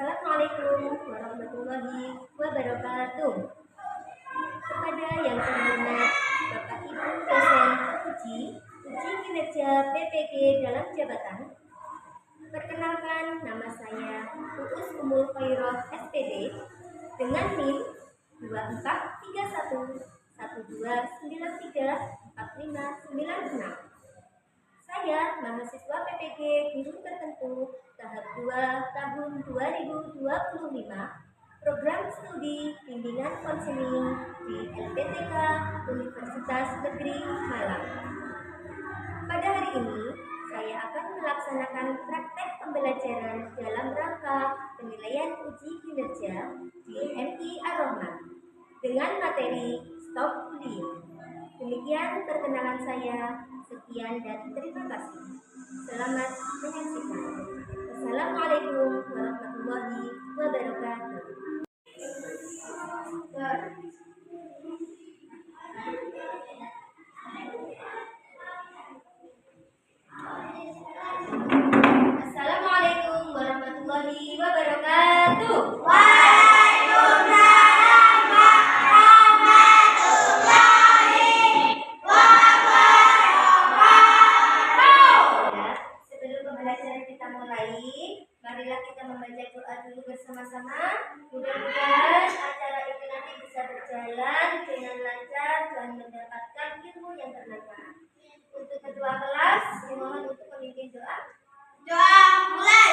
Assalamualaikum warahmatullahi wabarakatuh. Kepada yang terhormat Bapak Ibu dosen uji kinerja PPG dalam jabatan, perkenalkan nama saya Uus Umul Khairah SPD dengan NIM 243121293456. Saya mahasiswa PPG Guru Tertentu tahap 2 tahun 2025, program studi bimbingan konseling di LPTK Universitas Negeri Malang. Pada hari ini, saya akan melaksanakan praktek pembelajaran dalam rangka penilaian uji kinerja di MI Ar-Rahman dengan materi stop bullying. Demikian perkenalan saya. Sekian dan terima kasih. Selamat menyaksikan. Assalamualaikum warahmatullahi wabarakatuh. Assalamualaikum warahmatullahi wabarakatuh. Marilah kita membaca doa dulu bersama-sama. Mudah-mudahan acara ini nanti bisa berjalan dengan lancar dan mendapatkan ilmu yang bermanfaat. Untuk kedua kelas, dimohon untuk memimpin doa. Doa mulai.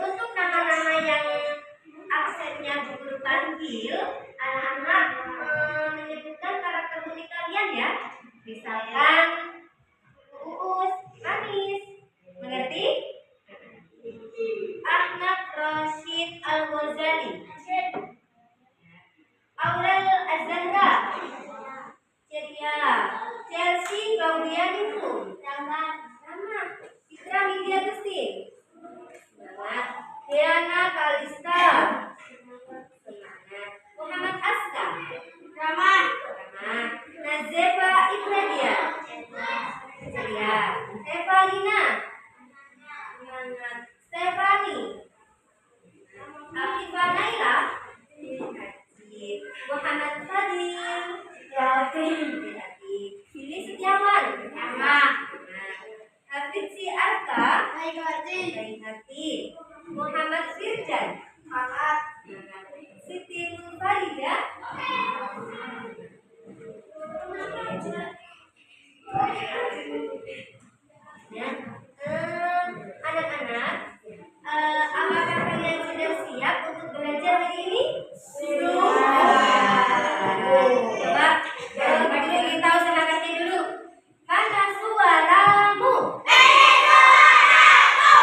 Untuk nama-nama yang aksennya Bu Guru panggil, anak-anak menyebutkan karakter unik kalian ya. Misalkan Uus, Anis, mengerti? Ahmad Rashid Al-Ghazali, Aurel Azhara, Ceria, Chelsea Claudia Nifu, sama Citra Widya Gusti, Diana Kalista, Muhammad Aska, Rama, Nazefa Ibradia, Ceria, Evalina, Stefani, Afifah Naila, Muhammad Fadil, Billy Setiawan, Hafidzi Arka, Baik Hati, Muhammad Firjan, Siti Nurfarida, anak-anak, apakah kalian sudah siap untuk belajar hari ini? Coba bagi tahu semangatnya dulu. Mana suaramu? Suaramu.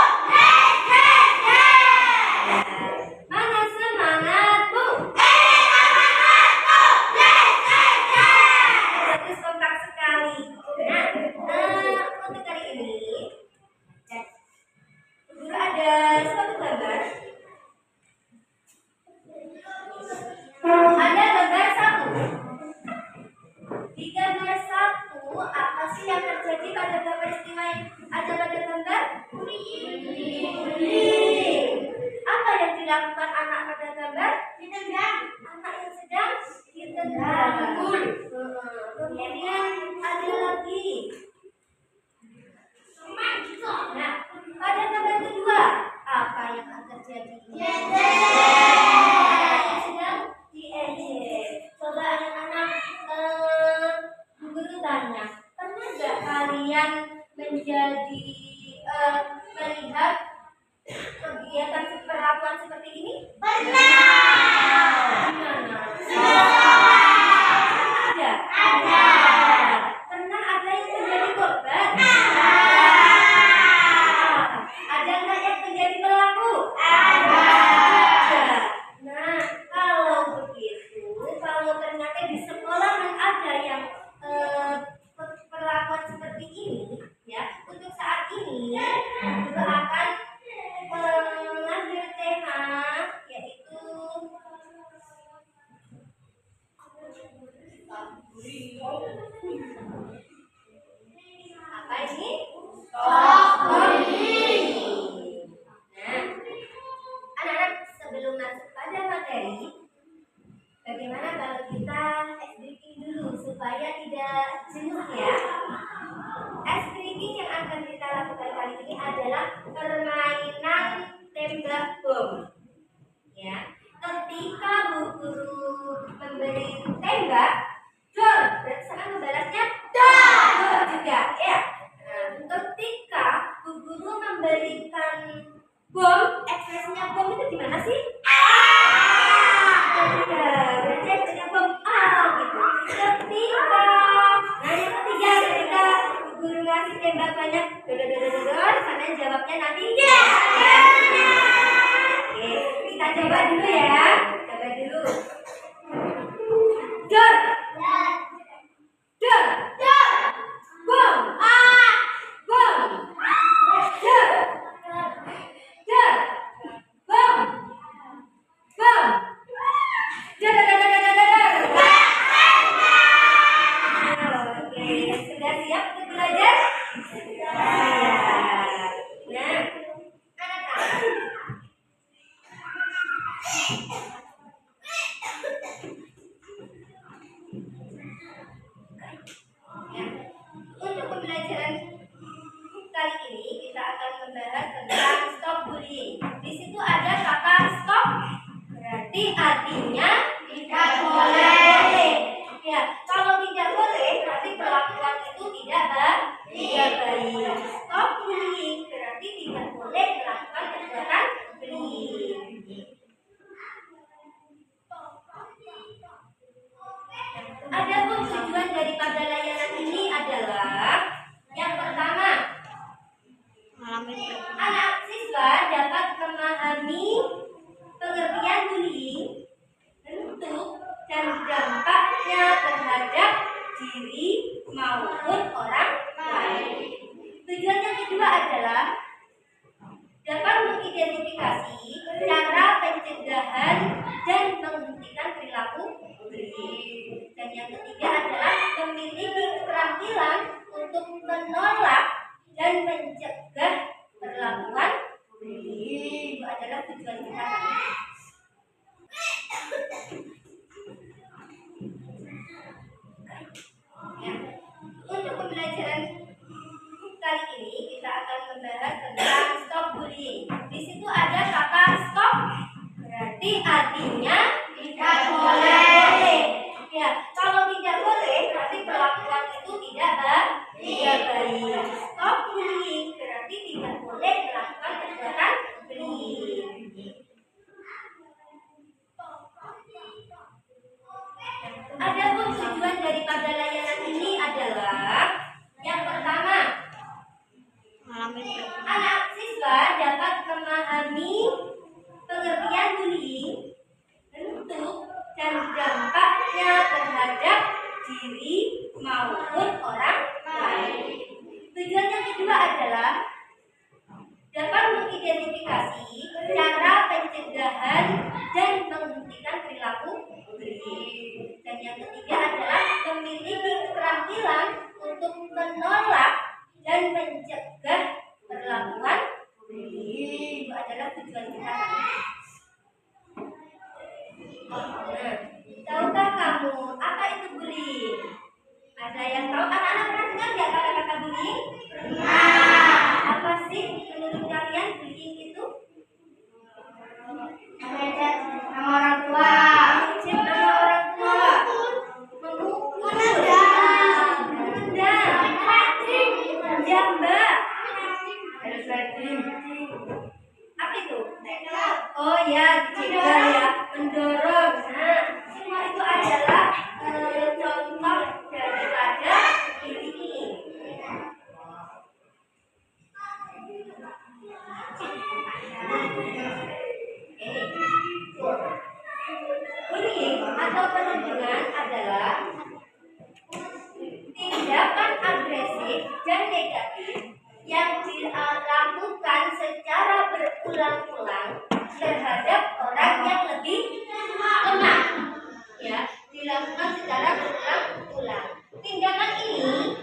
Di gambar 1, apa sih yang terjadi pada peristiwa yang ada pada gambar? Guling. Apa yang dilakukan anak pada gambar? Ditendang. Anak yang sedang ditendang. Kemudian ada lagi. Nah, pada gambar kedua, apa yang akan terjadi? Sedang diejek. Coba anak-anak guru tanya, pernah nggak kalian menjadi melihat kegiatan perlakuan seperti ini? Pernah. Gimana? Ada. Pernah ada yang menjadi korban? Ada nggak yang menjadi pelaku? Ada. Nah, kalau begitu, kalau ternyata di sekolah ada yang perlakuan seperti ini, ya, untuk saat ini guru akan mengambil tema yaitu apa ini? Nah, anak-anak, sebelum masuk pada materi, bagaimana kalau kita ice breaking dulu supaya tidak jenuh ya? Ice breaking yang akan kita lakukan kali ini adalah permainan tembak bom. Ya, ketika bu guru memberi tembak, dor, berarti sama membalasnya dor juga, ya. Nah, ketika bu guru memberikan bom, ekspresinya bom itu gimana sih? Berarti ekspresinya bom gitu. Ketika, nah yang ketiga, ketika bu guru ngasih tembak banyak, dor, sana jawabnya nanti ya. Oke, kita coba dulu ya. Coba dulu. Dor. Dor. Bom. Bom. Dor. Dor. Bom. Bom. Dor. Oke, sudah siap untuk belajar? Nah, anak-anak. Untuk pembelajaran kali ini kita akan membahas tentang stop bullying. Di situ ada kata stop, berarti artinya tidak boleh. Ya, kalau tidak boleh berarti perlakuan itu tidak baik. Stop bullying berarti tidak boleh melakukan perbuatan bullying. Adapun tujuan daripada layanan ini adalah yang pertama, anak siswa dapat memahami pengertian bullying, bentuk dan dampaknya terhadap diri maupun orang lain. Tujuan yang kedua adalah dapat mengidentifikasi cara pencegahan dan menghentikan perilaku bullying. Dan yang ketiga adalah memiliki keterampilan untuk menolak dan mencegah perlakuan bullying. Itu adalah tujuan kita. Ya. Untuk pembelajaran kali ini kita akan membahas tentang stop bullying. Di situ ada kata stop, berarti artinya tidak boleh. Ya, kalau tidak boleh berarti perlakuan itu tidak baik. Stop bullying berarti tidak boleh melakukan perbuatan bullying. Adapun tujuan daripada layanan ini adalah yang pertama, anak siswa dapat memahami pengertian bullying, bentuk dan dampaknya terhadap diri maupun orang lain. Tujuan yang kedua adalah dapat mengidentifikasi cara pencegahan dan menghentikan perilaku bullying. Dan yang ketiga adalah memiliki untuk menolak dan mencegah perlakuan bullying. Itu adalah tujuan kita. Nah, tahukah kamu apa itu bullying? Ada yang tahu? Anak-anak pernah dengar nggak kata-kata bullying? Apa sih menurut kalian bullying itu? Nama orang tua. Nama orang tua. Memukul. Menjambak. Apa itu? Oh ya, dijegal ya, mendorong. Nah, semua itu adalah contoh daripada bullying. Bullying atau perundungan adalah tindakan agresif dan negatif yang dilakukan secara berulang-ulang terhadap orang yang lebih lemah. Ya, dilakukan secara berulang-ulang. Tindakan ini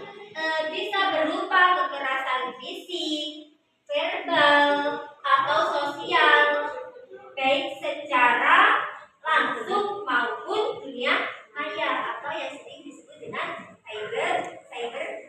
bisa berupa kekerasan fisik, verbal, atau sosial, baik secara langsung maupun dunia maya atau yang sering disebut dengan cyberbullying.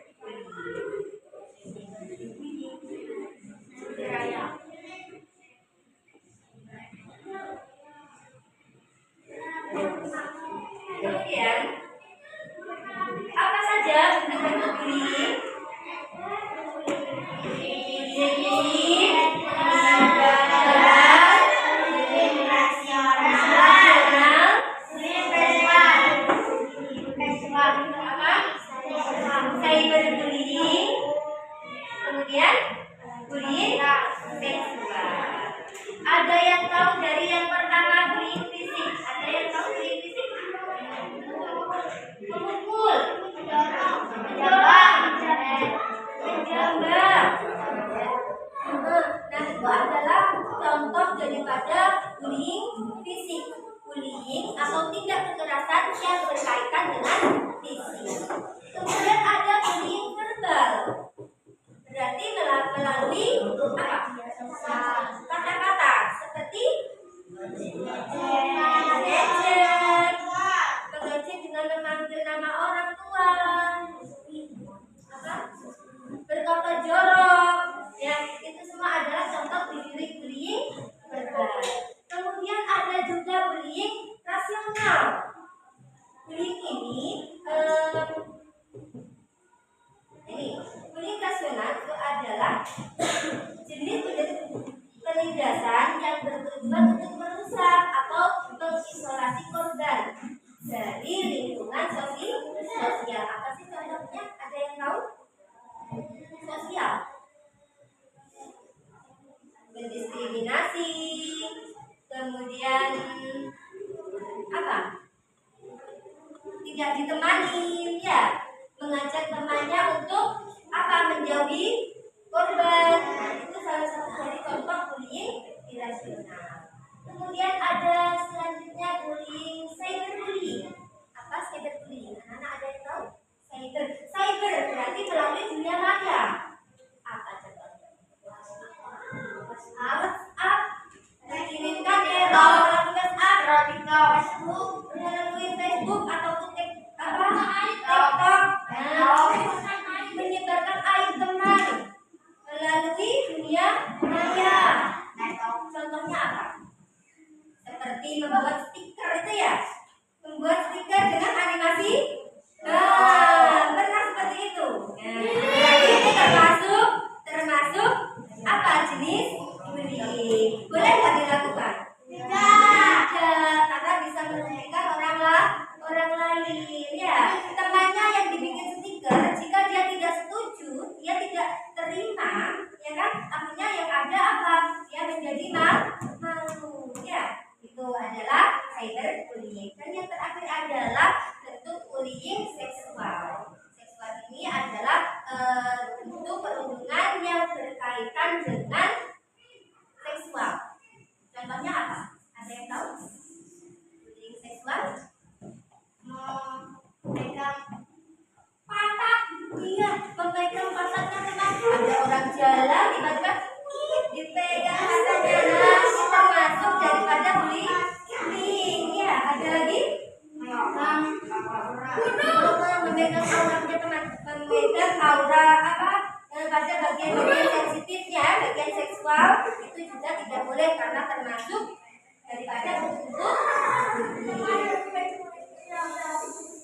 sedang jalan tiba-tiba dipegang matanya. Nah, ini termasuk daripada bullying. Ya, ada lagi? Memegang auranya teman, memegang aura apa? Pada bagian-bagian sensitifnya, bagian seksual itu juga tidak boleh karena termasuk daripada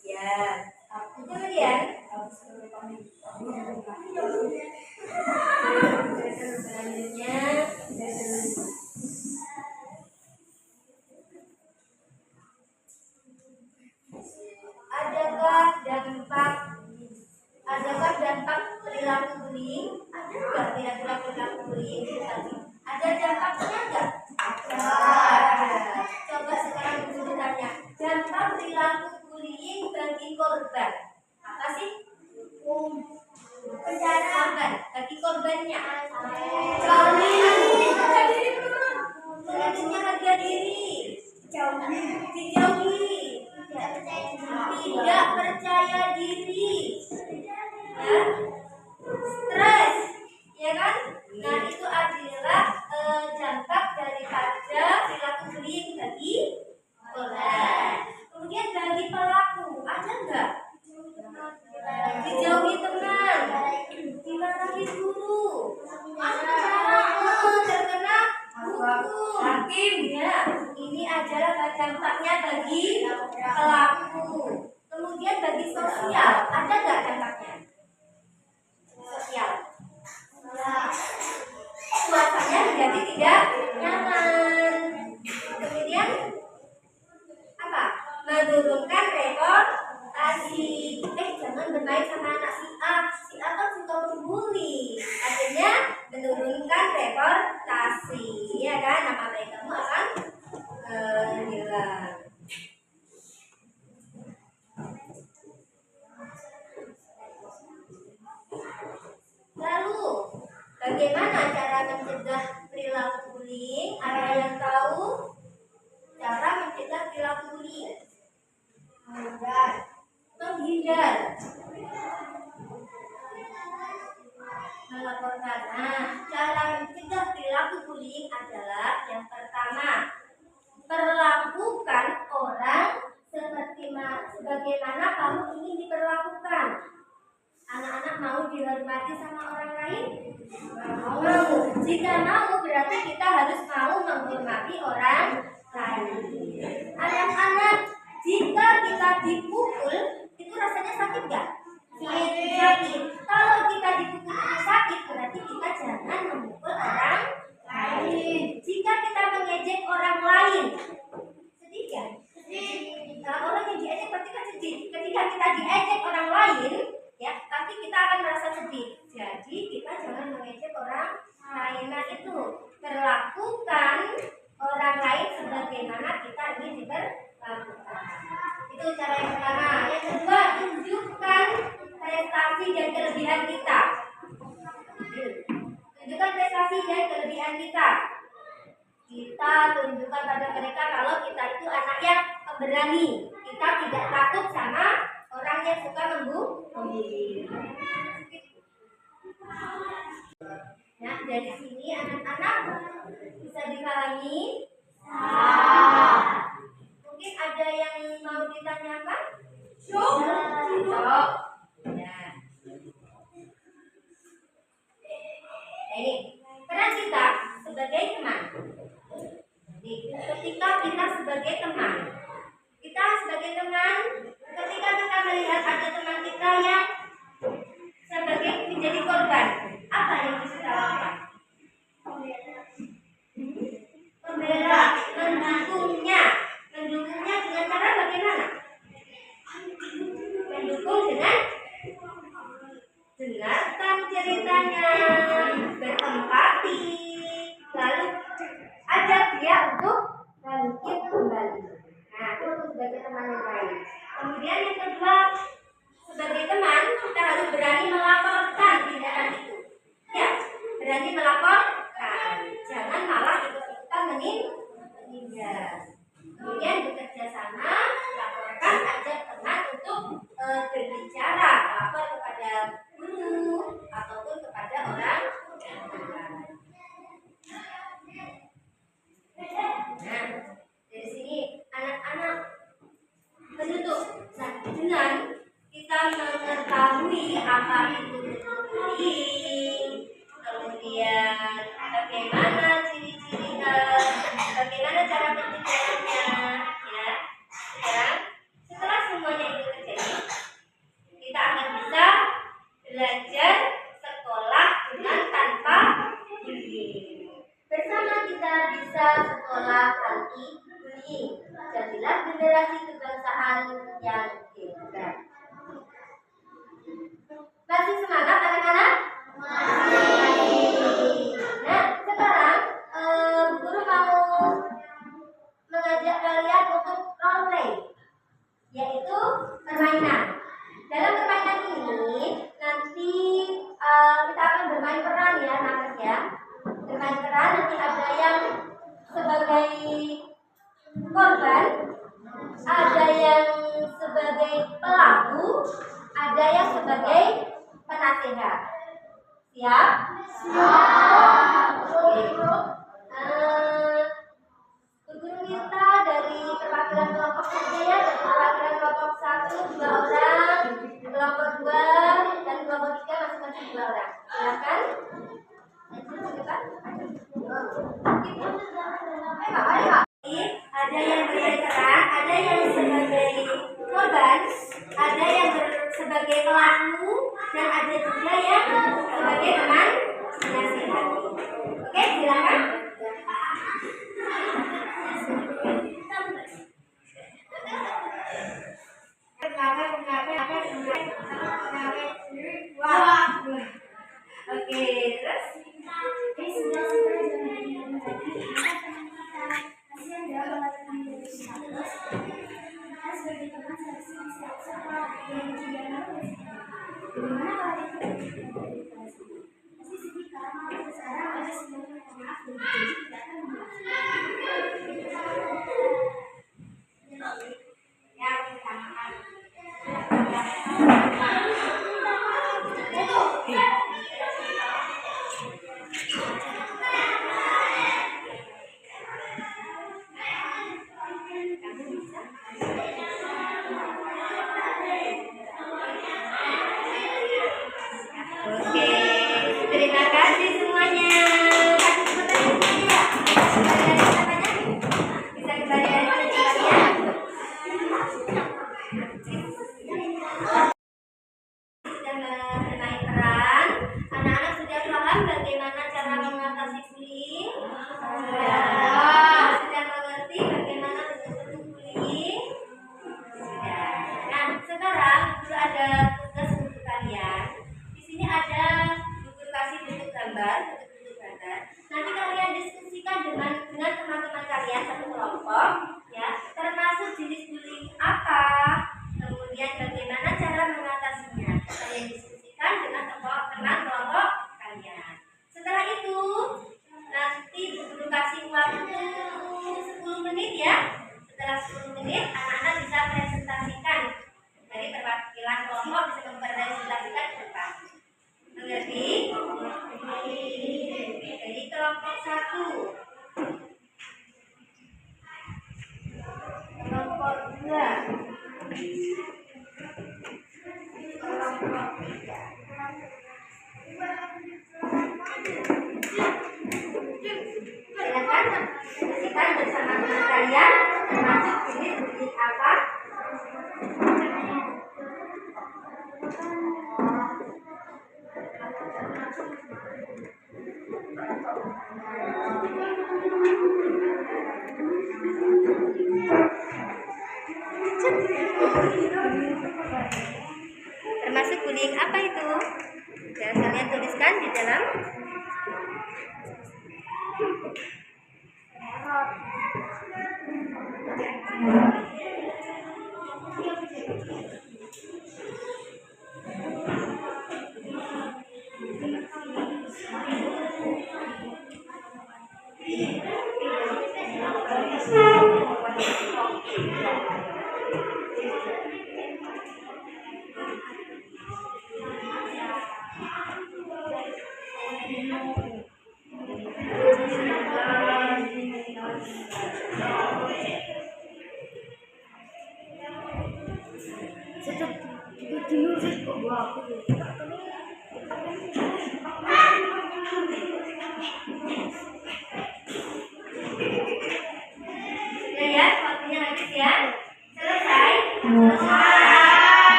ya. Kemudian selanjutnya adakah dampak perilaku bullying? Ada nggak kira-kira perilaku bullying itu tadi? Ada dampaknya nggak? Ada. Coba sekarang dulu tanya, dampak perilaku bullying bagi korban apa sih? Korban, bagi korbannya. Menurunnya harga diri, dijauhi, tidak percaya diri, ya, stres, ya kan? Nah itu adalah dampak daripada perilaku bullying bagi korban. Kemudian bagi pelaku ada nggak? Dijauhi teman, dimarahi guru, terkena hukum hakim. Ya, ini adalah dampaknya bagi pelaku. Kemudian bagi sosial ada nggak dampaknya? Sosial, suasananya menjadi tidak nyaman. Kemudian apa? Menurunkan reputasi. Jangan bermain sama anak si A kan suka membuli. Akhirnya menurunkan reputasi, ya kan? Nama baik kamu akan hilang. Lalu, bagaimana cara mencegah perilaku bullying? Ada yang tahu cara mencegah perilaku bullying? Menghindar, melaporkan. Nah, cara mencegah perilaku bullying adalah yang pertama, perlakukan orang sebagaimana kamu ingin diperlakukan. Anak-anak mau dihormati sama orang lain? Mau. Jika mau, berarti kita harus mau menghormati orang lain. Anak-anak, jika kita dipukul, itu rasanya sakit nggak? Sakit. Kalau kita dipukul itu sakit, berarti kita jangan memukul orang lain. Jika kita mengejek orang lain, sedih nggak? Kalau orang yang diejek berarti kan sedih. Ketika kita diejek orang lain, ya, pasti kita akan merasa sedih. Jadi kita jangan mengejek orang lain. Nah itu, perlakukan orang lain sebagaimana kita ingin diperlakukan. Itu cara yang pertama. Yang kedua, tunjukkan prestasi dan kelebihan kita. Tunjukkan prestasi dan kelebihan kita. Kita tunjukkan pada mereka kalau kita itu anak yang pemberani. Kita tidak takut sama orang yang suka membuli. Nah, dari sini anak-anak bisa dipahami? Mungkin ada yang mau ditanyakan? Ya. Ini peran kita sebagai teman. Jadi, ketika kita sebagai teman, ketika kita melihat ada teman kita yang sebagai menjadi korban, apa yang bisa kita lakukan? Membela, mendukungnya dengan cara bagaimana? Mendukung dengan dengarkan ceritanya, berempati, lalu ajak dia untuk bangkit kembali. Nah, itu sebagai teman yang baik. Kemudian yang kedua, sebagai teman kita harus berani melaporkan tindakan itu. Ya, berani melaporkan. Jangan malah ikut-ikutan menindas. Kemudian bekerja sama, laporkan, ajak teman untuk berbicara, lapor kepada guru ataupun kepada orang apa itu bentuk bullying, kemudian bagaimana bagaimana cara pencegahannya, ya. Setelah semuanya itu terjadi, kita akan bisa belajar sekolah dengan tanpa bullying. Bersama kita bisa sekolah anti bullying. Jadilah generasi kebangsaan yang hebat. Masih semangat anak-anak? Nah, sekarang guru mau mengajak kalian untuk role play, yaitu permainan. Dalam permainan ini nanti kita akan bermain peran ya, anak-anak ya. Bermain peran, nanti ada yang sebagai korban, ada yang sebagai pelaku, ada yang sebagai penasehat. Siap? Siap. Oke. Guru minta dari perwakilan kelompok 3 ya, dari perwakilan kelompok 1 2 orang, kelompok 2 dan kelompok 3 masing-masing 2 orang. Silakan. Ayo. Ada yang berperan, ada yang sebagai korban, ada yang sebagai pelaku, dan ada juga yang sebagai teman nasihat. Oke, silakan. Oke, terus terima kasih semuanya. Bisa kembali lagi ke tempatnya. Sudah bermain peran. Anak-anak sudah paham bagaimana cara mengatasi bullying? Sudah mengerti bagaimana bentuk bullying? Nah, sekarang guru ada tugas untuk kalian. Di sini ada guru kasih bentuk gambar. Nanti kalian diskusikan dengan teman-teman kalian satu kelompok, ya, termasuk jenis bullying apa, kemudian bagaimana cara mengatasinya. Kalian diskusikan dengan teman kelompok kalian. Setelah itu, nanti guru kasih waktu 10 menit ya. Setelah 10 menit, anak-anak bisa presentasikan. Dari perwakilan kelompok bisa mempresentasikan ke depan. Mengerti? Jadi kelompok 1, kelompok 2, kelompok 3. Silakan diskusikan bersama teman kalian termasuk jenis bullying apa. Termasuk bullying apa itu? Dan kalian tuliskan di dalam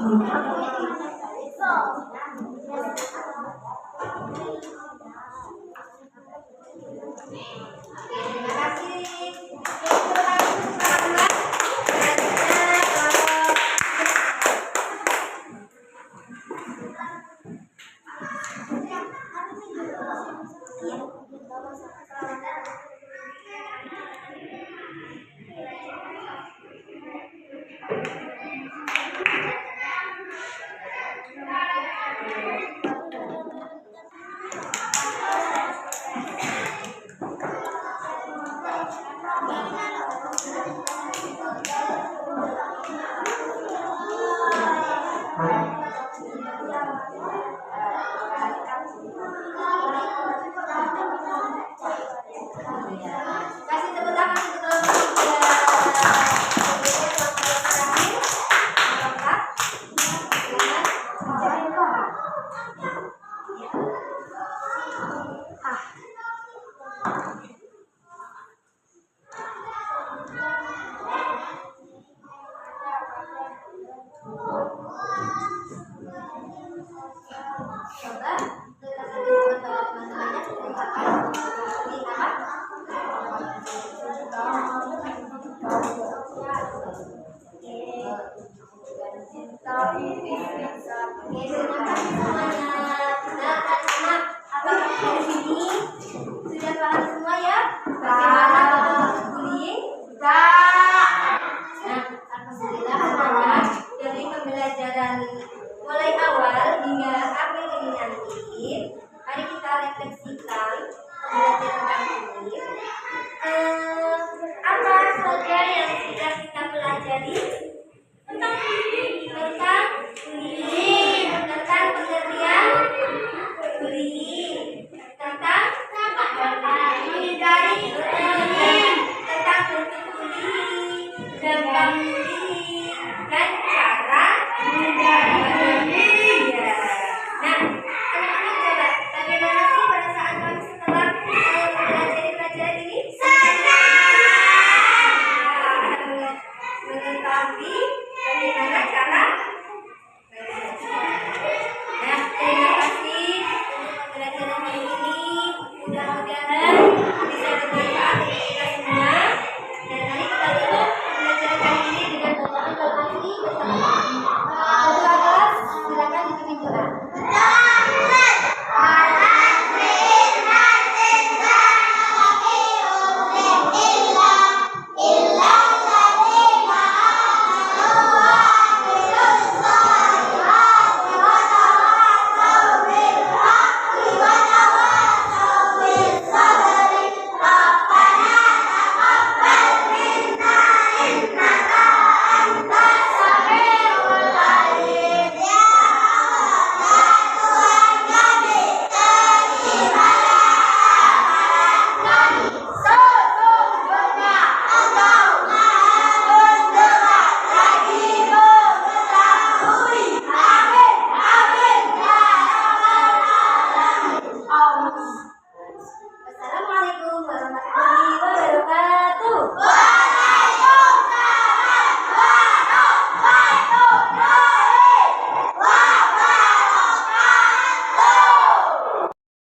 Terima kasih. Kasih tepuk tangan untuk sudah paham semua ya bagaimana bentuk bullying? Nah, alhamdulillah semuanya dari pembelajaran mulai awal hingga akhir ini nanti, mari kita refleksikan pembelajaran ini. Apa saja yang sudah kita pelajari tentang bullying, tentang pengertian bullying, tentang menghindari bullying, tentang bentuk bullying, dampak bullying, dan cara menghindari bullying. Nah, teman-teman coba bagaimana sih perasaan kamu setelah mempelajari pelajaran ini? Mengetahui